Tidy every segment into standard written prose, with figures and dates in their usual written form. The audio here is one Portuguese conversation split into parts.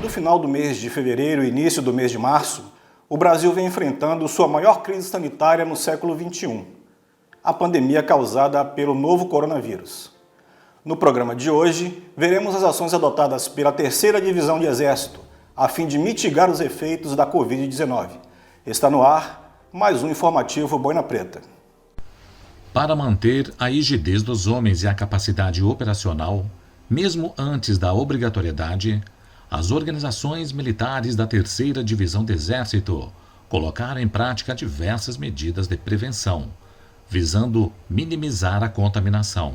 Desde o final do mês de fevereiro e início do mês de março, o Brasil vem enfrentando sua maior crise sanitária no século XXI, a pandemia causada pelo novo coronavírus. No programa de hoje, veremos as ações adotadas pela 3ª Divisão de Exército, a fim de mitigar os efeitos da Covid-19. Está no ar mais um informativo Boina Preta. Para manter a rigidez dos homens e a capacidade operacional, mesmo antes da obrigatoriedade, as organizações militares da 3ª Divisão do Exército colocaram em prática diversas medidas de prevenção, visando minimizar a contaminação.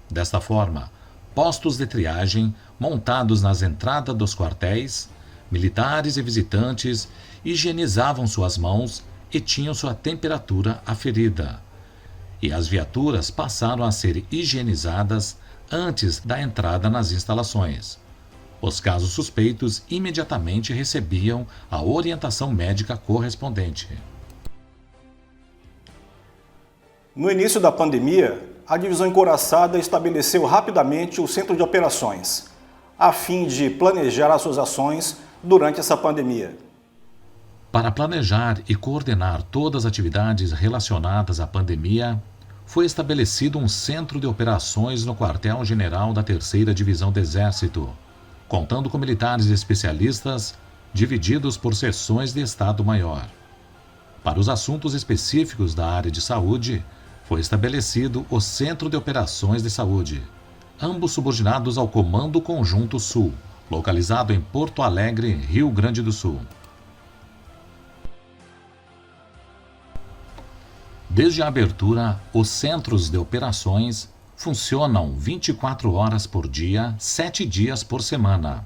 Desta forma, postos de triagem montados nas entradas dos quartéis, militares e visitantes higienizavam suas mãos e tinham sua temperatura aferida. E as viaturas passaram a ser higienizadas antes da entrada nas instalações. Os casos suspeitos imediatamente recebiam a orientação médica correspondente. No início da pandemia, a Divisão Encouraçada estabeleceu rapidamente o Centro de Operações, a fim de planejar as suas ações durante essa pandemia. Para planejar e coordenar todas as atividades relacionadas à pandemia, foi estabelecido um Centro de Operações no Quartel-General da 3ª Divisão do Exército, contando com militares especialistas, divididos por seções de Estado-Maior. Para os assuntos específicos da área de saúde, foi estabelecido o Centro de Operações de Saúde, ambos subordinados ao Comando Conjunto Sul, localizado em Porto Alegre, Rio Grande do Sul. Desde a abertura, os Centros de Operações funcionam 24 horas por dia, 7 dias por semana.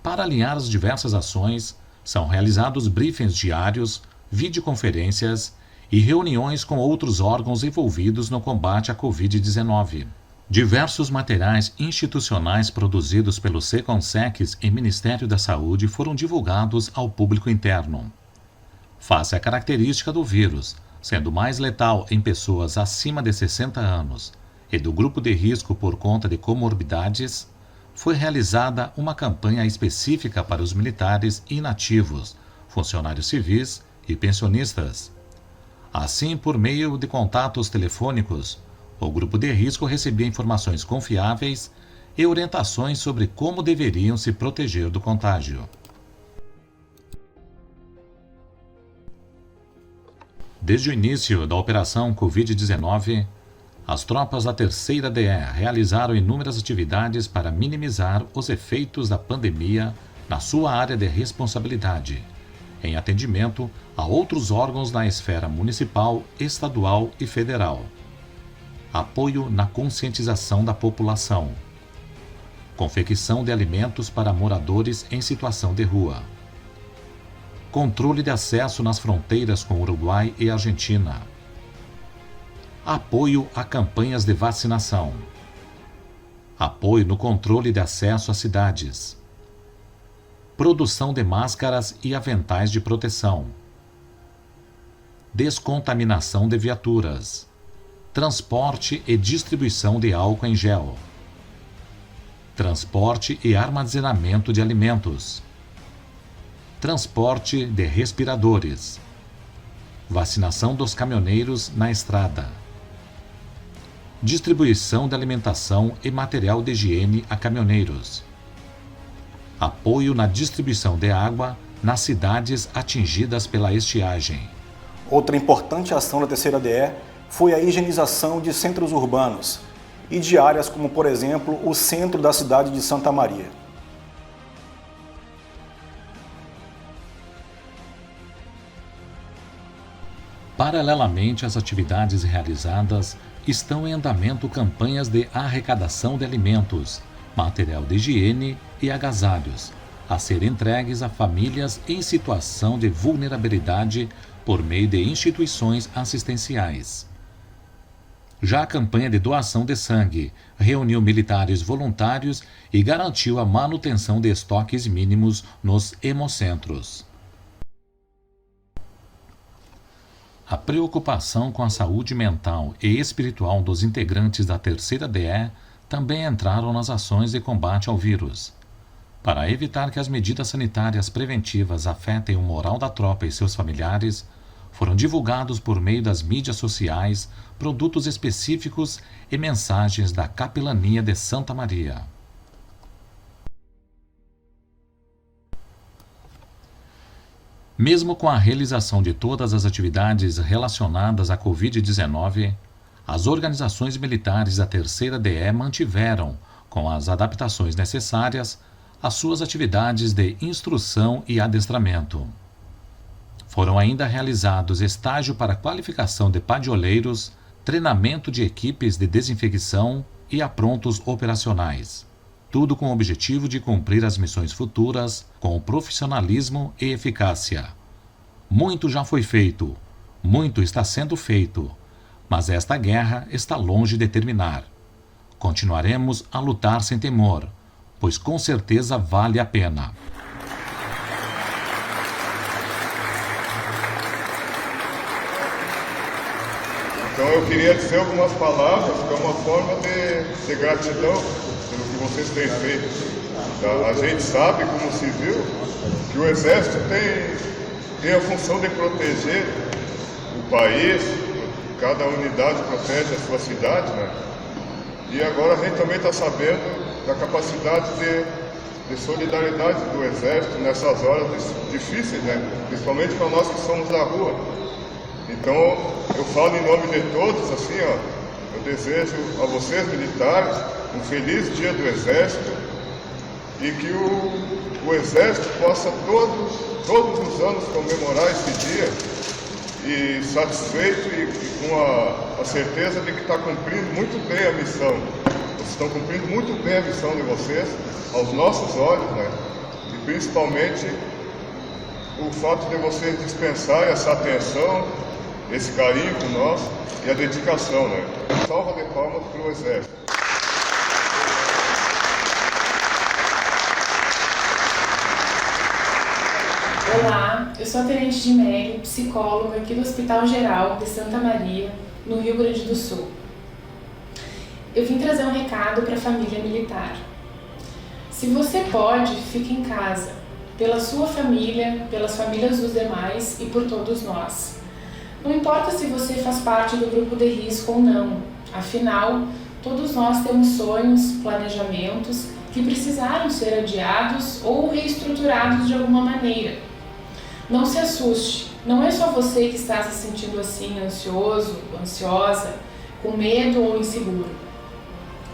Para alinhar as diversas ações, são realizados briefings diários, videoconferências e reuniões com outros órgãos envolvidos no combate à Covid-19. Diversos materiais institucionais produzidos pelo Seconsecs e Ministério da Saúde foram divulgados ao público interno. Face à característica do vírus, sendo mais letal em pessoas acima de 60 anos e do grupo de risco por conta de comorbidades, foi realizada uma campanha específica para os militares inativos, funcionários civis e pensionistas. Assim, por meio de contatos telefônicos, o grupo de risco recebia informações confiáveis e orientações sobre como deveriam se proteger do contágio. Desde o início da Operação Covid-19, as tropas da 3ª DE realizaram inúmeras atividades para minimizar os efeitos da pandemia na sua área de responsabilidade, em atendimento a outros órgãos na esfera municipal, estadual e federal. Apoio na conscientização da população. Confecção de alimentos para moradores em situação de rua. Controle de acesso nas fronteiras com Uruguai e Argentina. Apoio a campanhas de vacinação. Apoio no controle de acesso às cidades. Produção de máscaras e aventais de proteção. Descontaminação de viaturas. Transporte e distribuição de álcool em gel. Transporte e armazenamento de alimentos. Transporte de respiradores. Vacinação dos caminhoneiros na estrada. Distribuição de alimentação e material de higiene a caminhoneiros. Apoio na distribuição de água nas cidades atingidas pela estiagem. Outra importante ação da 3ª DE foi a higienização de centros urbanos e de áreas como, por exemplo, o centro da cidade de Santa Maria. Paralelamente às atividades realizadas, estão em andamento campanhas de arrecadação de alimentos, material de higiene e agasalhos, a serem entregues a famílias em situação de vulnerabilidade por meio de instituições assistenciais. Já a campanha de doação de sangue reuniu militares voluntários e garantiu a manutenção de estoques mínimos nos hemocentros. A preocupação com a saúde mental e espiritual dos integrantes da 3ª DE também entraram nas ações de combate ao vírus. Para evitar que as medidas sanitárias preventivas afetem o moral da tropa e seus familiares, foram divulgados por meio das mídias sociais produtos específicos e mensagens da Capelania de Santa Maria. Mesmo com a realização de todas as atividades relacionadas à Covid-19, as organizações militares da Terceira DE mantiveram, com as adaptações necessárias, as suas atividades de instrução e adestramento. Foram ainda realizados estágio para qualificação de padioleiros, treinamento de equipes de desinfecção e aprontos operacionais. Tudo com o objetivo de cumprir as missões futuras com profissionalismo e eficácia. Muito já foi feito, muito está sendo feito, mas esta guerra está longe de terminar. Continuaremos a lutar sem temor, pois com certeza vale a pena. Então eu queria dizer algumas palavras que é uma forma de gratidão pelo que vocês têm feito. A gente sabe, como civil, que o Exército tem a função de proteger o país, cada unidade protege a sua cidade, né? E agora a gente também está sabendo da capacidade de solidariedade do Exército nessas horas difíceis, né? Principalmente para nós que somos da rua. Então, eu falo em nome de todos, assim, ó, eu desejo a vocês, militares, um feliz dia do Exército e que o Exército possa todos os anos comemorar esse dia e satisfeito e com a certeza de que está cumprindo muito bem a missão. Vocês estão cumprindo muito bem a missão de vocês, aos nossos olhos, né? E principalmente o fato de vocês dispensarem essa atenção, esse carinho com nós e a dedicação, né? Salva de palmas para o Exército. Olá, eu sou a Tenente de Meg, psicóloga aqui do Hospital Geral de Santa Maria, no Rio Grande do Sul. Eu vim trazer um recado para a família militar. Se você pode, fique em casa, pela sua família, pelas famílias dos demais e por todos nós. Não importa se você faz parte do grupo de risco ou não, afinal, todos nós temos sonhos, planejamentos que precisaram ser adiados ou reestruturados de alguma maneira. Não se assuste, não é só você que está se sentindo assim, ansioso, ansiosa, com medo ou inseguro.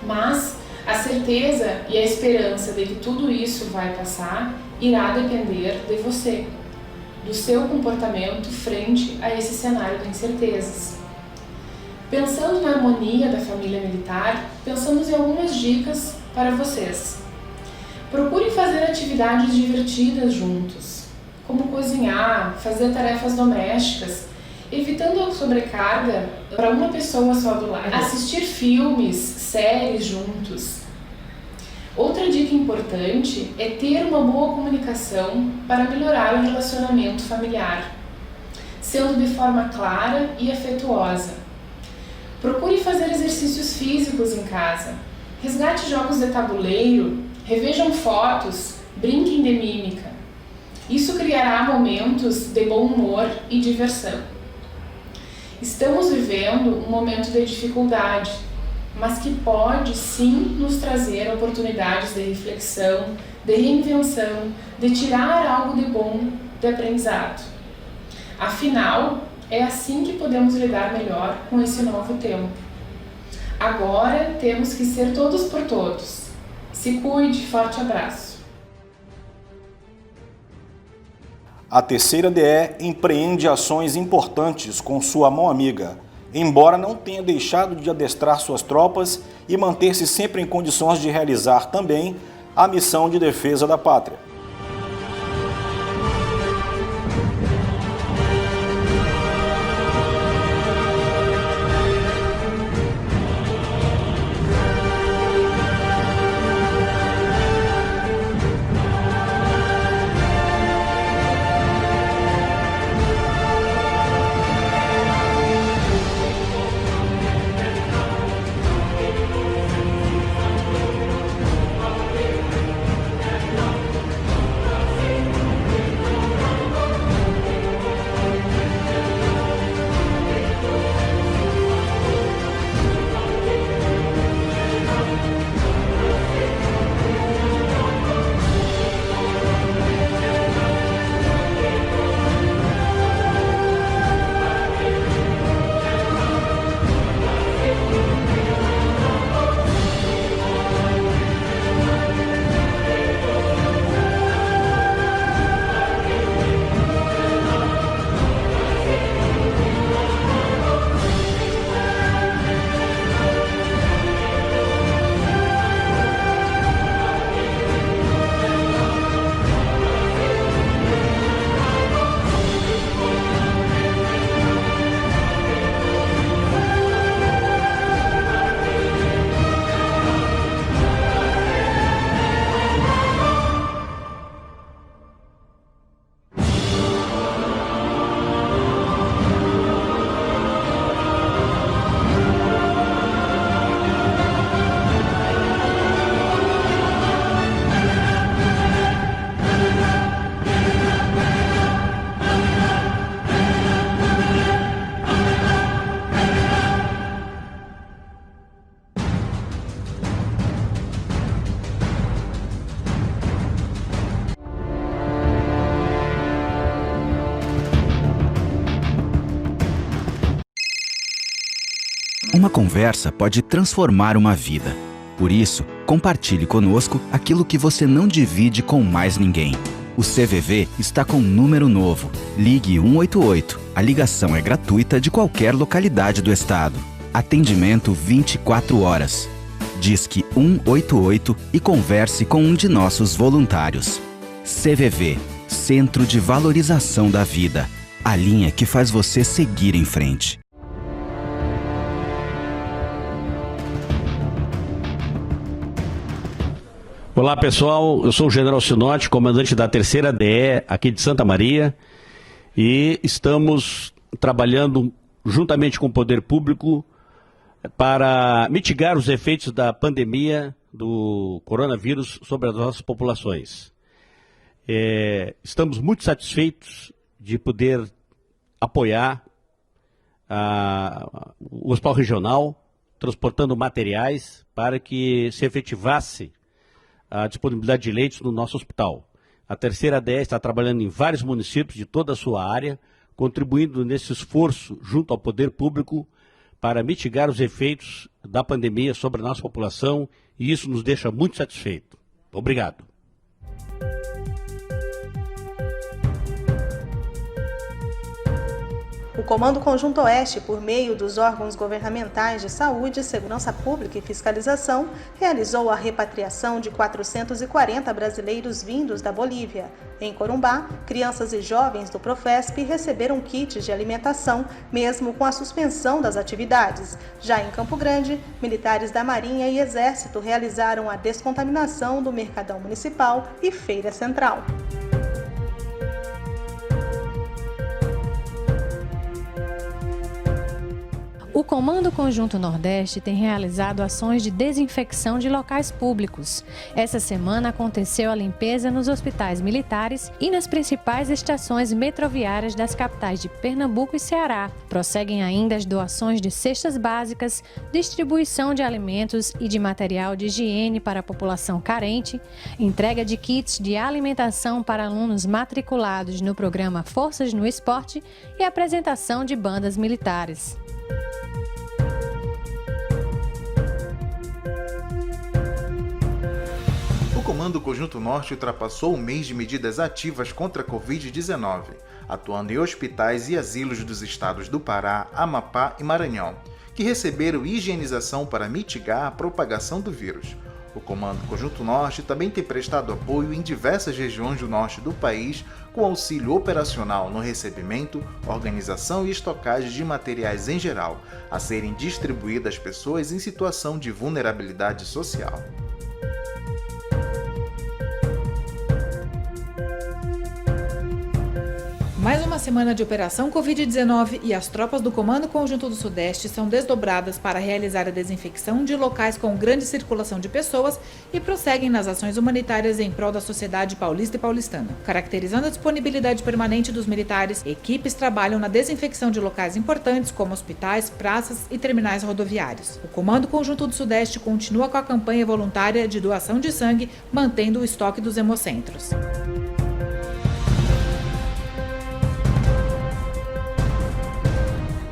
Mas a certeza e a esperança de que tudo isso vai passar irá depender de você, do seu comportamento frente a esse cenário de incertezas. Pensando na harmonia da família militar, pensamos em algumas dicas para vocês. Procure fazer atividades divertidas juntos, como cozinhar, fazer tarefas domésticas, evitando a sobrecarga para uma pessoa só do lar. Assistir filmes, séries juntos. Outra dica importante é ter uma boa comunicação para melhorar o relacionamento familiar, sendo de forma clara e afetuosa. Procure fazer exercícios físicos em casa, resgate jogos de tabuleiro, revejam fotos, brinquem de mímica. Isso criará momentos de bom humor e diversão. Estamos vivendo um momento de dificuldade, mas que pode sim nos trazer oportunidades de reflexão, de reinvenção, de tirar algo de bom de aprendizado. Afinal, é assim que podemos lidar melhor com esse novo tempo. Agora temos que ser todos por todos. Se cuide, forte abraço. A Terceira DE empreende ações importantes com sua mão amiga, embora não tenha deixado de adestrar suas tropas e manter-se sempre em condições de realizar também a missão de defesa da pátria. Uma conversa pode transformar uma vida. Por isso, compartilhe conosco aquilo que você não divide com mais ninguém. O CVV está com um número novo. Ligue 188. A ligação é gratuita de qualquer localidade do estado. Atendimento 24 horas. Disque 188 e converse com um de nossos voluntários. CVV, Centro de Valorização da Vida. A linha que faz você seguir em frente. Olá pessoal, eu sou o General Sinotti, comandante da 3ª DE aqui de Santa Maria, e estamos trabalhando juntamente com o poder público para mitigar os efeitos da pandemia do coronavírus sobre as nossas populações. Estamos muito satisfeitos de poder apoiar o Hospital Regional, transportando materiais para que se efetivasse a disponibilidade de leitos no nosso hospital. A 3ª DE está trabalhando em vários municípios de toda a sua área, contribuindo nesse esforço junto ao poder público para mitigar os efeitos da pandemia sobre a nossa população, e isso nos deixa muito satisfeitos. Obrigado. O Comando Conjunto Oeste, por meio dos órgãos governamentais de saúde, segurança pública e fiscalização, realizou a repatriação de 440 brasileiros vindos da Bolívia. Em Corumbá, crianças e jovens do Profesp receberam kits de alimentação, mesmo com a suspensão das atividades. Já em Campo Grande, militares da Marinha e Exército realizaram a descontaminação do Mercadão Municipal e Feira Central. O Comando Conjunto Nordeste tem realizado ações de desinfecção de locais públicos. Essa semana aconteceu a limpeza nos hospitais militares e nas principais estações metroviárias das capitais de Pernambuco e Ceará. Prosseguem ainda as doações de cestas básicas, distribuição de alimentos e de material de higiene para a população carente, entrega de kits de alimentação para alunos matriculados no programa Forças no Esporte e apresentação de bandas militares. O Comando Conjunto Norte ultrapassou o mês de medidas ativas contra a Covid-19, atuando em hospitais e asilos dos estados do Pará, Amapá e Maranhão, que receberam higienização para mitigar a propagação do vírus. O Comando Conjunto Norte também tem prestado apoio em diversas regiões do norte do país, com auxílio operacional no recebimento, organização e estocagem de materiais em geral, a serem distribuídos às pessoas em situação de vulnerabilidade social. Mais uma semana de operação Covid-19 e as tropas do Comando Conjunto do Sudeste são desdobradas para realizar a desinfecção de locais com grande circulação de pessoas e prosseguem nas ações humanitárias em prol da sociedade paulista e paulistana. Caracterizando a disponibilidade permanente dos militares, equipes trabalham na desinfecção de locais importantes como hospitais, praças e terminais rodoviários. O Comando Conjunto do Sudeste continua com a campanha voluntária de doação de sangue, mantendo o estoque dos hemocentros.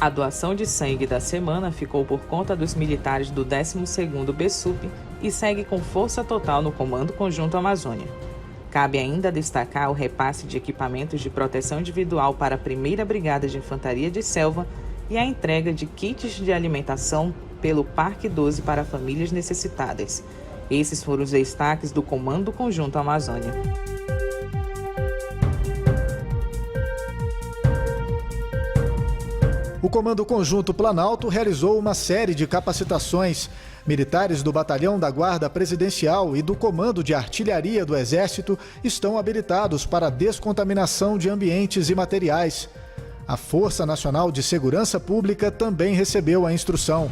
A doação de sangue da semana ficou por conta dos militares do 12º BSUP e segue com força total no Comando Conjunto Amazônia. Cabe ainda destacar o repasse de equipamentos de proteção individual para a 1ª Brigada de Infantaria de Selva e a entrega de kits de alimentação pelo Parque 12 para famílias necessitadas. Esses foram os destaques do Comando Conjunto Amazônia. O Comando Conjunto Planalto realizou uma série de capacitações. Militares do Batalhão da Guarda Presidencial e do Comando de Artilharia do Exército estão habilitados para a descontaminação de ambientes e materiais. A Força Nacional de Segurança Pública também recebeu a instrução.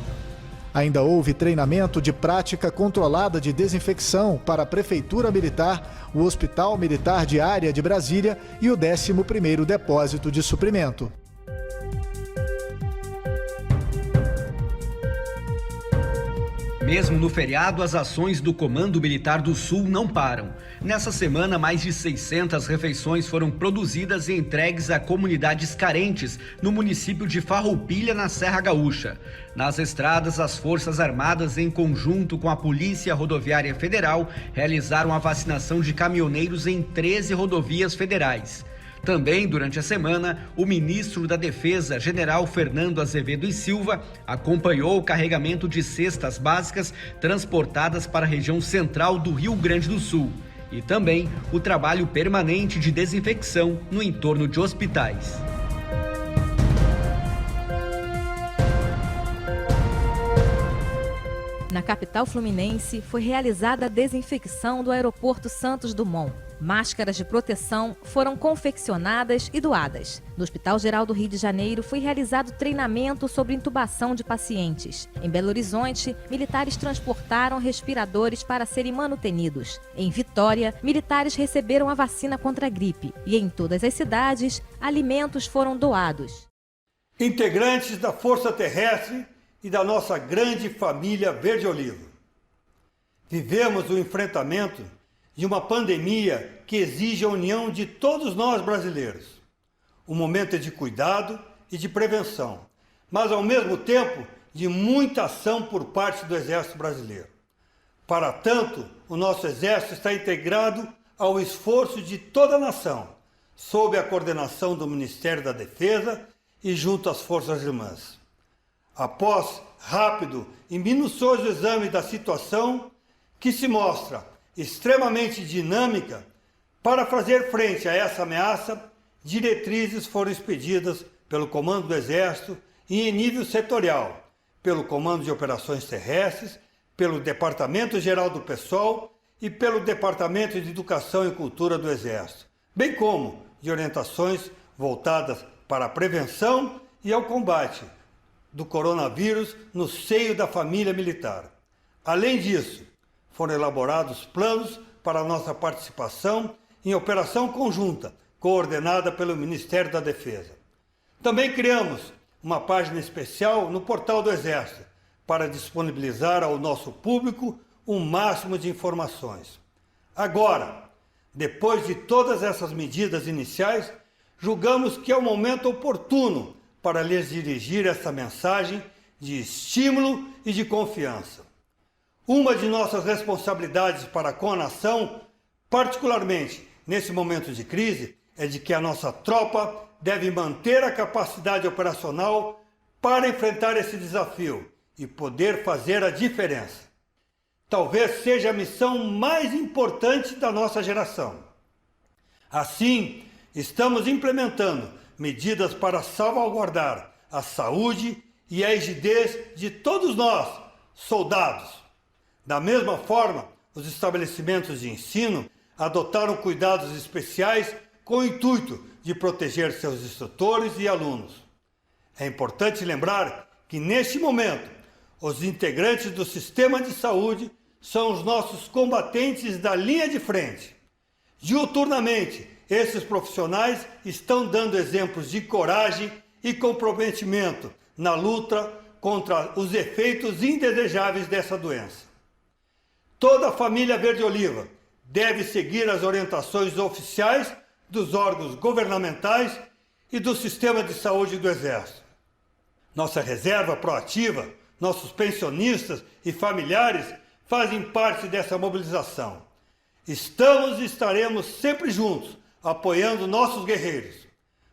Ainda houve treinamento de prática controlada de desinfecção para a Prefeitura Militar, o Hospital Militar de Área de Brasília e o 11º Depósito de Suprimento. Mesmo no feriado, as ações do Comando Militar do Sul não param. Nessa semana, mais de 600 refeições foram produzidas e entregues a comunidades carentes no município de Farroupilha, na Serra Gaúcha. Nas estradas, as Forças Armadas, em conjunto com a Polícia Rodoviária Federal, realizaram a vacinação de caminhoneiros em 13 rodovias federais. Também, durante a semana, o ministro da Defesa, General Fernando Azevedo e Silva, acompanhou o carregamento de cestas básicas transportadas para a região central do Rio Grande do Sul e também o trabalho permanente de desinfecção no entorno de hospitais. Na capital fluminense, foi realizada a desinfecção do aeroporto Santos Dumont. Máscaras de proteção foram confeccionadas e doadas. No Hospital Geral do Rio de Janeiro, foi realizado treinamento sobre intubação de pacientes. Em Belo Horizonte, militares transportaram respiradores para serem manutenidos. Em Vitória, militares receberam a vacina contra a gripe. E em todas as cidades, alimentos foram doados. Integrantes da Força Terrestre e da nossa grande família verde-oliva. Vivemos o enfrentamento de uma pandemia que exige a união de todos nós brasileiros. O momento é de cuidado e de prevenção, mas ao mesmo tempo de muita ação por parte do Exército Brasileiro. Para tanto, o nosso Exército está integrado ao esforço de toda a nação, sob a coordenação do Ministério da Defesa e junto às Forças Irmãs. Após rápido e minucioso exame da situação, que se mostra extremamente dinâmica, para fazer frente a essa ameaça, diretrizes foram expedidas pelo Comando do Exército e em nível setorial, pelo Comando de Operações Terrestres, pelo Departamento Geral do Pessoal e pelo Departamento de Educação e Cultura do Exército, bem como de orientações voltadas para a prevenção e ao combate do coronavírus no seio da família militar. Além disso, foram elaborados planos para a nossa participação em operação conjunta, coordenada pelo Ministério da Defesa. Também criamos uma página especial no portal do Exército para disponibilizar ao nosso público o máximo de informações. Agora, depois de todas essas medidas iniciais, julgamos que é o momento oportuno para lhes dirigir essa mensagem de estímulo e de confiança. Uma de nossas responsabilidades para com a nação, particularmente nesse momento de crise, é de que a nossa tropa deve manter a capacidade operacional para enfrentar esse desafio e poder fazer a diferença. Talvez seja a missão mais importante da nossa geração. Assim, estamos implementando medidas para salvaguardar a saúde e a rigidez de todos nós, soldados. Da mesma forma, os estabelecimentos de ensino adotaram cuidados especiais com o intuito de proteger seus instrutores e alunos. É importante lembrar que, neste momento, os integrantes do sistema de saúde são os nossos combatentes da linha de frente. Diuturnamente, esses profissionais estão dando exemplos de coragem e comprometimento na luta contra os efeitos indesejáveis dessa doença. Toda a família verde-oliva deve seguir as orientações oficiais dos órgãos governamentais e do sistema de saúde do Exército. Nossa reserva proativa, nossos pensionistas e familiares fazem parte dessa mobilização. Estamos e estaremos sempre juntos, apoiando nossos guerreiros.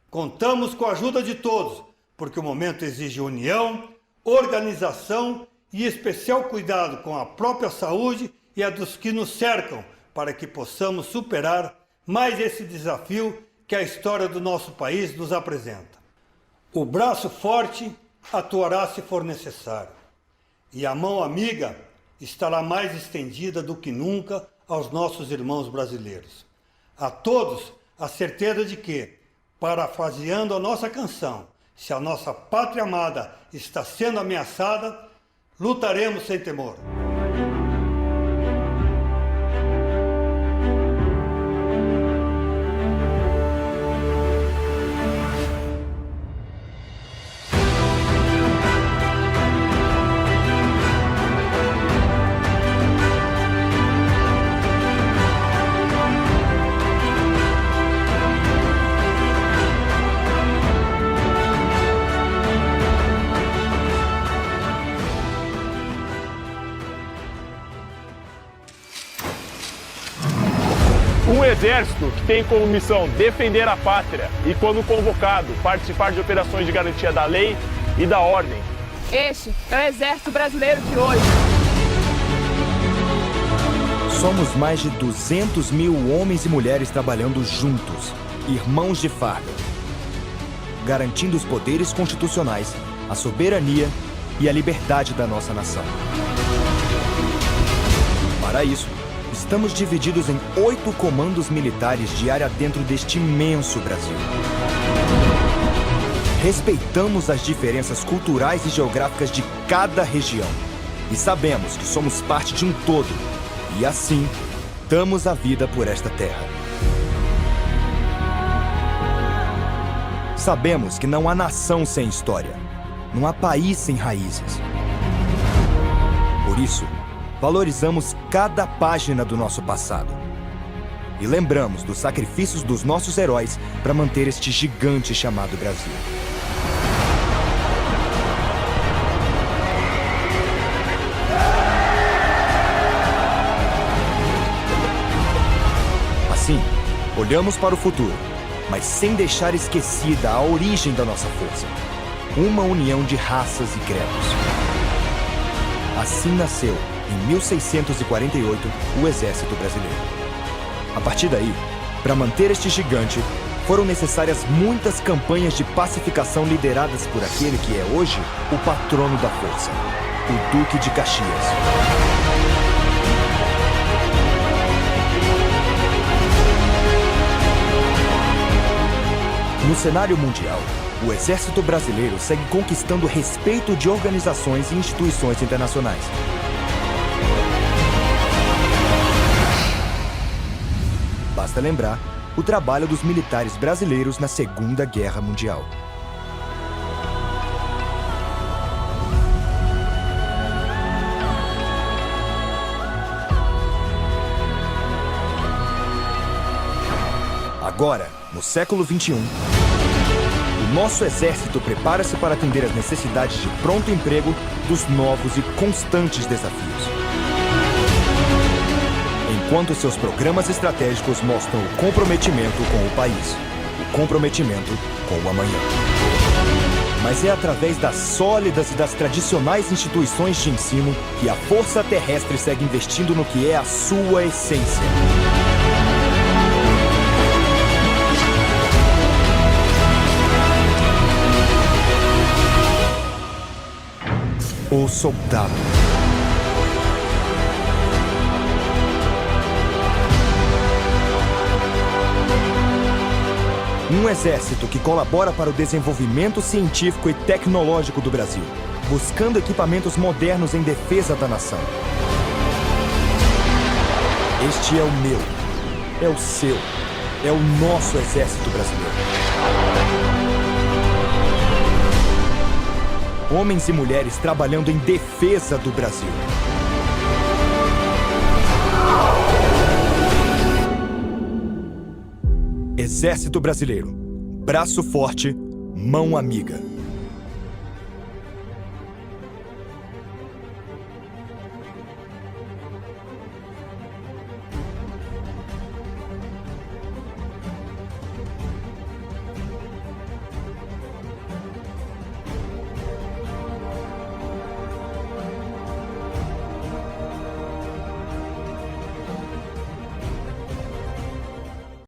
Contamos com a ajuda de todos, porque o momento exige união, organização e especial cuidado com a própria saúde e a dos que nos cercam, para que possamos superar mais esse desafio que a história do nosso país nos apresenta. O braço forte atuará se for necessário, e a mão amiga estará mais estendida do que nunca aos nossos irmãos brasileiros. A todos a certeza de que, parafraseando a nossa canção, se a nossa pátria amada está sendo ameaçada, lutaremos sem temor. Exército, que tem como missão defender a pátria e, quando convocado, participar de operações de garantia da lei e da ordem. Este é o Exército Brasileiro de hoje. Somos mais de 200 mil homens e mulheres trabalhando juntos, irmãos de farda, garantindo os poderes constitucionais, a soberania e a liberdade da nossa nação. Para isso, estamos divididos em 8 comandos militares de área dentro deste imenso Brasil. Respeitamos as diferenças culturais e geográficas de cada região e sabemos que somos parte de um todo e, assim, damos a vida por esta terra. Sabemos que não há nação sem história, não há país sem raízes. Por isso, valorizamos cada página do nosso passado e lembramos dos sacrifícios dos nossos heróis para manter este gigante chamado Brasil. Assim, olhamos para o futuro, mas sem deixar esquecida a origem da nossa força. Uma união de raças e credos. Assim nasceu, em 1648, o Exército Brasileiro. A partir daí, para manter este gigante, foram necessárias muitas campanhas de pacificação lideradas por aquele que é hoje o patrono da força, o Duque de Caxias. No cenário mundial, o Exército Brasileiro segue conquistando o respeito de organizações e instituições internacionais. Basta lembrar o trabalho dos militares brasileiros na Segunda Guerra Mundial. Agora, no século XXI, o nosso exército prepara-se para atender às necessidades de pronto emprego dos novos e constantes desafios. Enquanto seus programas estratégicos mostram o comprometimento com o país, o comprometimento com o amanhã. Mas é através das sólidas e das tradicionais instituições de ensino que a Força Terrestre segue investindo no que é a sua essência. O soldado. Um exército que colabora para o desenvolvimento científico e tecnológico do Brasil, buscando equipamentos modernos em defesa da nação. Este é o meu, é o seu, é o nosso exército brasileiro. Homens e mulheres trabalhando em defesa do Brasil. Exército Brasileiro. Braço forte, mão amiga.